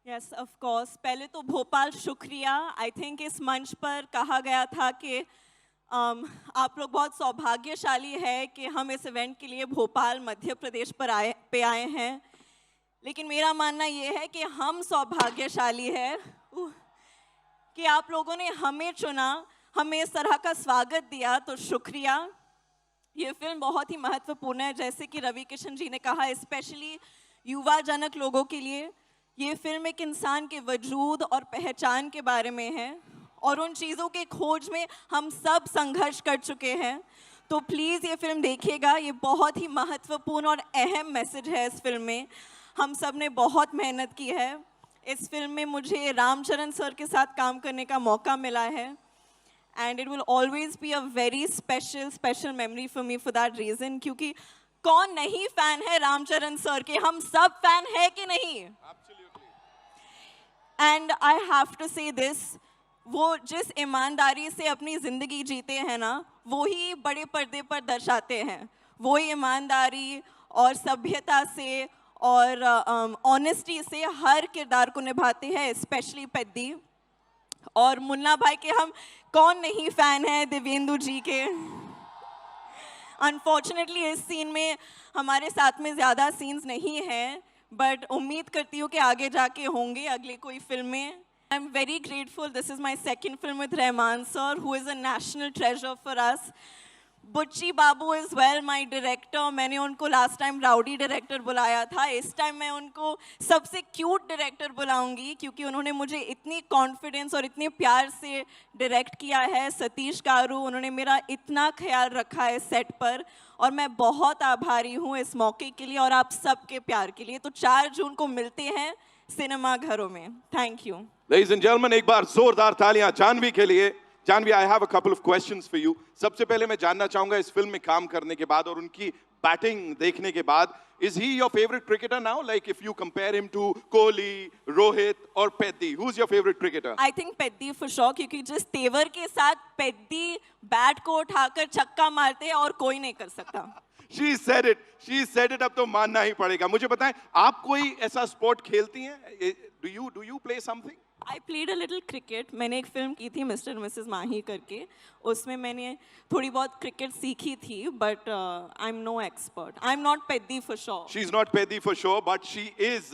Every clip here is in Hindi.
यस ऑफ कोर्स, पहले तो भोपाल शुक्रिया। आई थिंक इस मंच पर कहा गया था कि आप लोग बहुत सौभाग्यशाली है कि हम इस इवेंट के लिए भोपाल मध्य प्रदेश पर आए हैं। लेकिन मेरा मानना ये है कि हम सौभाग्यशाली है कि आप लोगों ने हमें चुना, हमें इस तरह का स्वागत दिया, तो शुक्रिया। ये फिल्म बहुत ही महत्वपूर्ण है, जैसे कि रवि किशन जी ने कहा, स्पेशली युवा जनक लोगों के लिए। ये फिल्म एक इंसान के वजूद और पहचान के बारे में है, और उन चीज़ों के खोज में हम सब संघर्ष कर चुके हैं। तो प्लीज़ ये फिल्म देखिएगा, ये बहुत ही महत्वपूर्ण और अहम मैसेज है इस फिल्म में। हम सब ने बहुत मेहनत की है। इस फिल्म में मुझे रामचरण सर के साथ काम करने का मौका मिला है, and it will always be a very special memory for me for that reason. क्योंकि कौन नहीं फैन है रामचरण सर के, हम सब फैन है कि नहीं? एंड आई हैव टू से दिस, वो जिस ईमानदारी से अपनी ज़िंदगी जीते हैं ना, वो ही बड़े पर्दे पर दर्शाते हैं। वो ही ईमानदारी और सभ्यता से और ऑनेस्टी से हर किरदार को निभाते हैं, स्पेशली पेद्दी। और मुन्ना भाई के हम कौन नहीं फ़ैन है, देवेंदु जी के। अनफॉर्चुनेटली इस सीन में हमारे साथ में ज़्यादा सीन्स नहीं हैं, बट उम्मीद करती हूँ कि आगे जाके होंगे अगली कोई फिल्म में। I am very grateful, this is my second film with Rahman sir, who is a national treasure for us. बुच्ची बाबू इज़ वेल माई डायरेक्टर। मैंने उनको लास्ट टाइम राउडी डायरेक्टर बुलाया था, इस टाइम मैं उनको सबसे क्यूट डायरेक्टर बुलाऊंगी, क्योंकि उन्होंने मुझे इतनी कॉन्फिडेंस और इतने प्यार से डायरेक्ट किया है। सतीश गारू, उन्होंने मेरा इतना ख्याल रखा है सेट पर, और मैं बहुत आभारी हूँ इस मौके के लिए और आप सबके प्यार के लिए। तो 4 जून को मिलते हैं सिनेमा घरों में। Thank you. Ladies and gentlemen, एक बार जोरदार तालियां जानवी के लिए। Janvi, I have a couple of questions for you. सबसे पहले मैं जानना चाहूंगा, इस फिल्म में काम करने के बाद और उनकी बैटिंग देखने के बाद, is he your favorite cricketer now? Like if you compare him to Kohli, Rohit or Peddi, who's your favorite cricketer? I think Peddi for sure, क्योंकि जिस तेवर के साथ पेद्दी बैट को उठाकर छक्का मारते हैं और कोई नहीं कर सकता। She said it. She said it. अब तो मानना ही पड़ेगा। मुझे बताएं, आप कोई ऐसा स्पोर्ट खेलती हैं? Do you play something? I played a little cricket. मैंने एक फिल्म की थी मिस्टर मिसेस माही करके, उसमें मैंने थोड़ी बहुत क्रिकेट सीखी थी, but I am no expert. I am not Peddi for sure. She's not Peddi for sure, but she is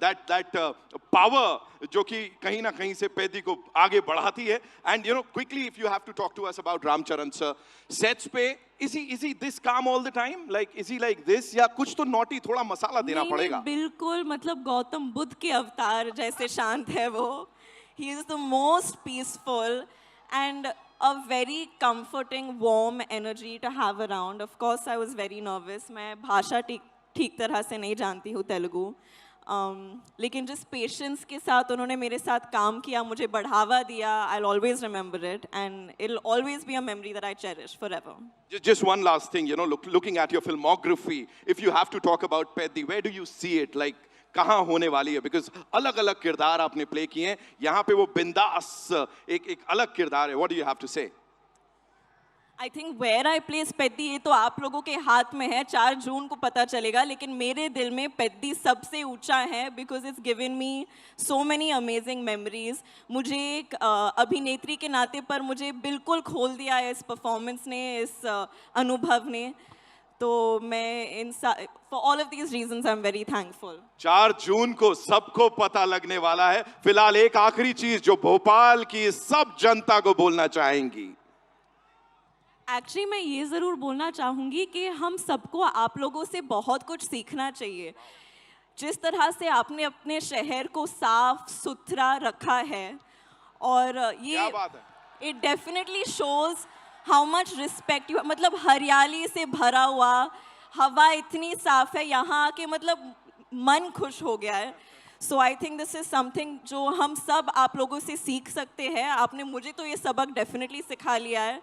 that power जो कि कहीं ना कहीं से पेदी को आगे बढ़ाती है। And you know, quickly, if you have to talk to us about Ramcharan sir, sets पे is he this calm all the time? Like is he like this, या कुछ तो naughty, थोड़ा मसाला देना पड़ेगा? बिल्कुल, मतलब गौतम बुद्ध के अवतार जैसे शांत है वो। He is the most peaceful and a very comforting warm energy to have around. Of course I was very nervous. मैं भाषा ठीक तरह से नहीं जानती हूँ तेलुगु, लेकिन जिस पेशेंस के साथ उन्होंने मेरे साथ काम किया, मुझे बढ़ावा दिया, I'll always remember it and it'll always be a memory that I cherish forever. Just one last thing, you know, looking at your filmography, if you have to talk about Peddi, where do you see it? Like कहाँ होने वाली है? Because अलग अलग किरदार आपने प्ले किए हैं, यहाँ पे वो बिंदास एक अलग किरदार है. What do you have to say? I think where I place Peddi, ये तो आप लोगों के हाथ में है, 4 जून को पता चलेगा, लेकिन मेरे दिल में पेद्दी सबसे ऊंचा है, because it's given me so many amazing memories. मुझे एक अभिनेत्री के नाते पर मुझे बिल्कुल खोल दिया है इस परफॉर्मेंस ने, इस अनुभव ने। तो मैं for all of these reasons I am very thankful. 4 जून को सबको पता लगने वाला है। फिलहाल एक आखिरी चीज जो भोपाल की सब जनता को बोलना चाहेंगी। एक्चुअली मैं ये ज़रूर बोलना चाहूँगी कि हम सबको आप लोगों से बहुत कुछ सीखना चाहिए। जिस तरह से आपने अपने शहर को साफ सुथरा रखा है, और ये क्या बात है? It definitely shows how much respect you, मतलब हरियाली से भरा हुआ, हवा इतनी साफ है यहाँ के, मतलब मन खुश हो गया है। So I think this is something जो हम सब आप लोगों से सीख सकते हैं। आपने मुझे तो ये सबक डेफिनेटली सिखा लिया है,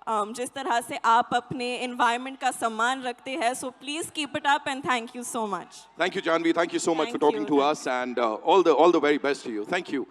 जिस तरह से आप अपने एनवायरनमेंट का सम्मान रखते हैं। So please keep it up and thank you so much. Thank you, Janvi. Thank you so much for Thank talking you. to us, and all the very best to you. Thank you.